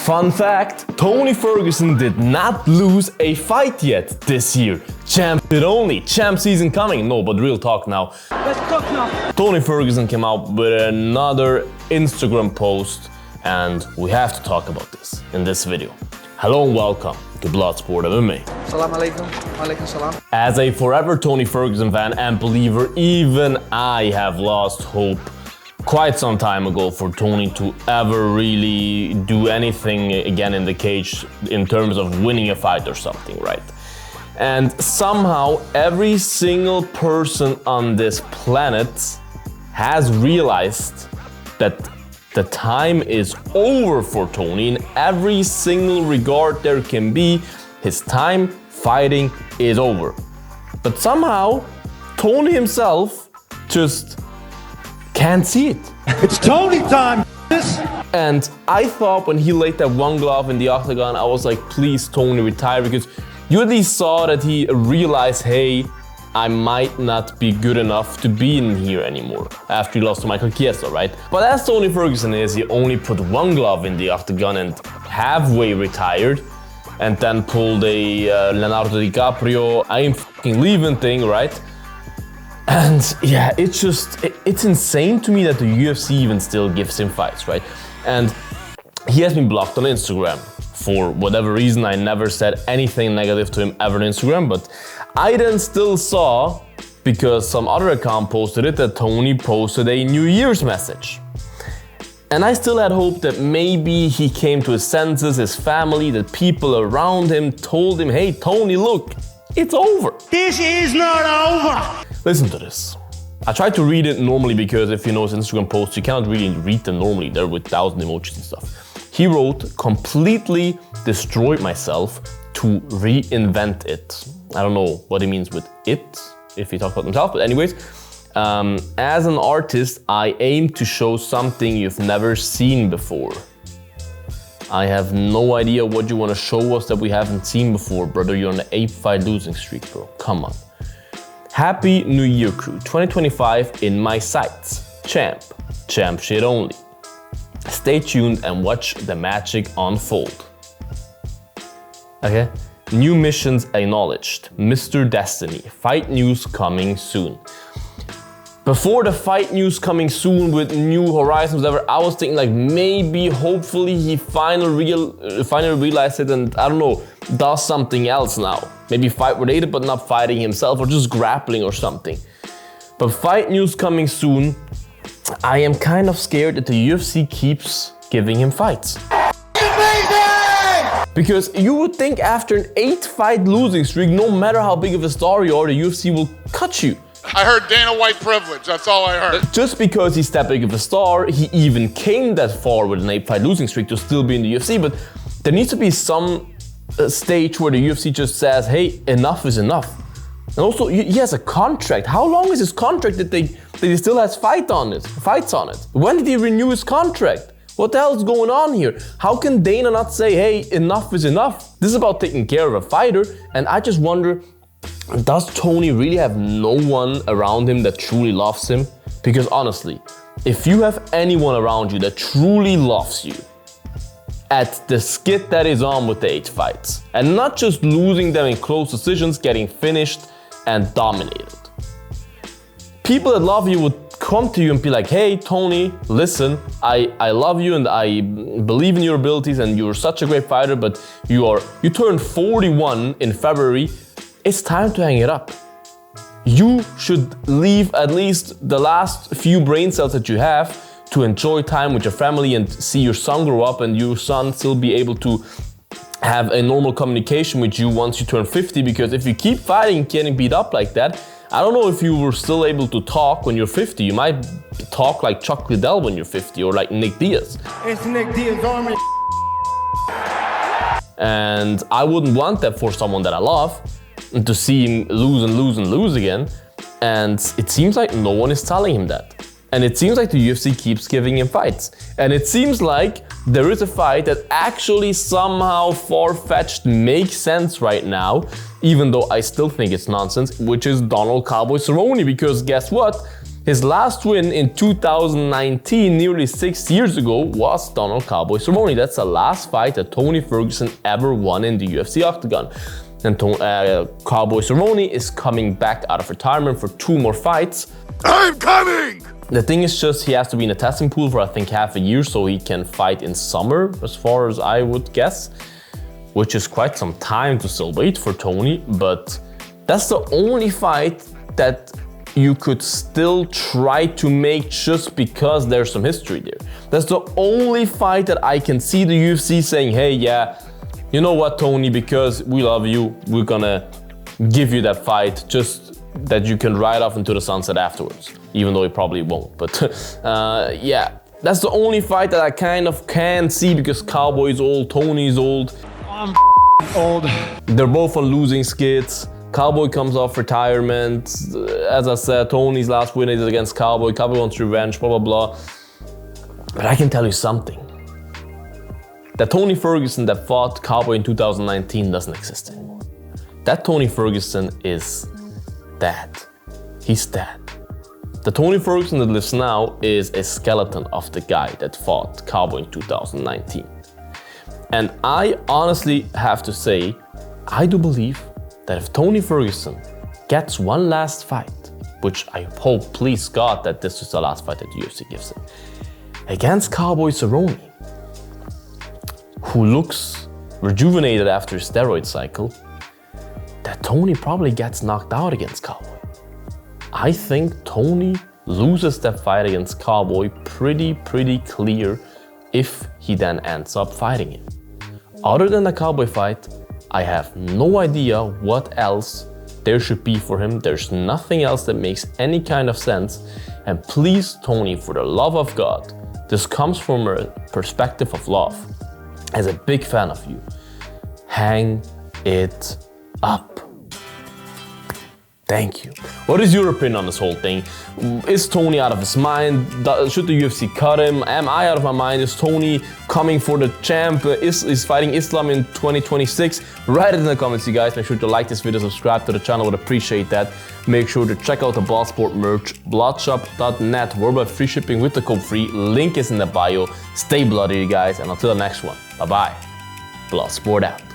Fun fact, Tony Ferguson did not lose a fight yet this year. Champ Cerrone, champ season coming. No, but real talk now. Let's talk now. Tony Ferguson came out with another Instagram post and we have to talk about this in this video. Hello and welcome to Bloodsport MMA. Salam alaikum. Alaikum salam. As a forever Tony Ferguson fan and believer, even I have lost hope quite some time ago for Tony to ever really do anything again in the cage in terms of winning a fight or something, right? And somehow every single person on this planet has realized that the time is over for Tony in every single regard there can be. His time fighting is over. But somehow Tony himself just can't see it. It's Tony time. And I thought when he laid that one glove in the octagon, I was like, please Tony, retire, because you at least saw that he realized, hey, I might not be good enough to be in here anymore after he lost to Michael Chiesa, right? But as Tony Ferguson is, he only put one glove in the octagon and halfway retired and then pulled a Leonardo DiCaprio, I am fucking leaving thing, right? And yeah, it's insane to me that the UFC even still gives him fights, right? And he has been blocked on Instagram. For whatever reason, I never said anything negative to him ever on Instagram, but I then still saw, because some other account posted it, that Tony posted a New Year's message. And I still had hope that maybe he came to his senses, his family, the people around him told him, hey Tony, look, it's over. This is not over. Listen to this. I tried to read it normally because if you know his Instagram posts, you cannot really read them normally. They're with 1,000 emojis and stuff. He wrote, completely destroyed myself to reinvent it. I don't know what he means with it, if he talks about himself, but anyways. As an artist, I aim to show something you've never seen before. I have no idea what you want to show us that we haven't seen before, brother. You're on an 8-fight losing streak, bro. Come on. Happy New Year, crew. 2025 in my sights. Champ shit only. Stay tuned and watch the magic unfold. Okay? New missions acknowledged. Mr. Destiny. Fight news coming soon. Before the fight news coming soon with New Horizons, whatever, I was thinking like maybe, hopefully he finally realized it and I don't know, does something else now. Maybe fight related but not fighting himself or just grappling or something. But fight news coming soon, I am kind of scared that the UFC keeps giving him fights. Because you would think after an 8-fight losing streak, no matter how big of a star you are, the UFC will cut you. I heard Dana White privilege, that's all I heard. Just because he's that big of a star, he even came that far with an 8-fight losing streak to still be in the UFC, but there needs to be some stage where the UFC just says, hey, enough is enough. And also, he has a contract. How long is his contract that he still has fights on it? When did he renew his contract? What the hell is going on here? How can Dana not say, hey, enough is enough? This is about taking care of a fighter, and I just wonder, does Tony really have no one around him that truly loves him? Because honestly, if you have anyone around you that truly loves you, at the skit that is on with the 8 fights, and not just losing them in close decisions, getting finished and dominated. People that love you would come to you and be like, hey Tony, listen, I love you and I believe in your abilities and you're such a great fighter, but you turned 41 in February. It's time to hang it up. You should leave at least the last few brain cells that you have to enjoy time with your family and see your son grow up and your son still be able to have a normal communication with you once you turn 50, because if you keep fighting, getting beat up like that, I don't know if you were still able to talk when you're 50. You might talk like Chuck Liddell when you're 50 or like Nick Diaz. It's Nick Diaz Army. And I wouldn't want that for someone that I love, and to see him lose and lose and lose again. And it seems like no one is telling him that. And it seems like the UFC keeps giving him fights. And it seems like there is a fight that actually somehow far-fetched makes sense right now, even though I still think it's nonsense, which is Donald Cowboy Cerrone, because guess what? His last win in 2019, nearly 6 years ago, was done on Cowboy Cerrone. That's the last fight that Tony Ferguson ever won in the UFC octagon. And Cowboy Cerrone is coming back out of retirement for 2 more fights. I'm coming! The thing is just he has to be in a testing pool for I think half a year so he can fight in summer, as far as I would guess, which is quite some time to still wait for Tony, but that's the only fight that you could still try to make just because there's some history there. That's the only fight that I can see the UFC saying, hey, yeah, you know what, Tony, because we love you, we're gonna give you that fight just that you can ride off into the sunset afterwards, even though it probably won't. But yeah, that's the only fight that I kind of can see because Cowboy's old, Tony's old. I'm old. They're both on losing skits. Cowboy comes off retirement. As I said, Tony's last win is against Cowboy. Cowboy wants revenge, blah, blah, blah. But I can tell you something. That Tony Ferguson that fought Cowboy in 2019 doesn't exist anymore. That Tony Ferguson is dead. He's dead. The Tony Ferguson that lives now is a skeleton of the guy that fought Cowboy in 2019. And I honestly have to say, I do believe that if Tony Ferguson gets one last fight, which I hope, please God, that this is the last fight that the UFC gives him, against Cowboy Cerrone, who looks rejuvenated after his steroid cycle, that Tony probably gets knocked out against Cowboy. I think Tony loses that fight against Cowboy pretty clear if he then ends up fighting him. Other than the Cowboy fight, I have no idea what else there should be for him. There's nothing else that makes any kind of sense. And please, Tony, for the love of God, this comes from a perspective of love. As a big fan of you, hang it up. Thank you. What is your opinion on this whole thing? Is Tony out of his mind? Should the UFC cut him? Am I out of my mind? Is Tony coming for the champ? Is fighting Islam in 2026? Write it in the comments, you guys. Make sure to like this video, subscribe to the channel, would appreciate that. Make sure to check out the Bloodsport merch, bloodshop.net, worldwide free shipping with the code FREE. Link is in the bio. Stay bloody, you guys, and until the next one, bye-bye. Bloodsport out.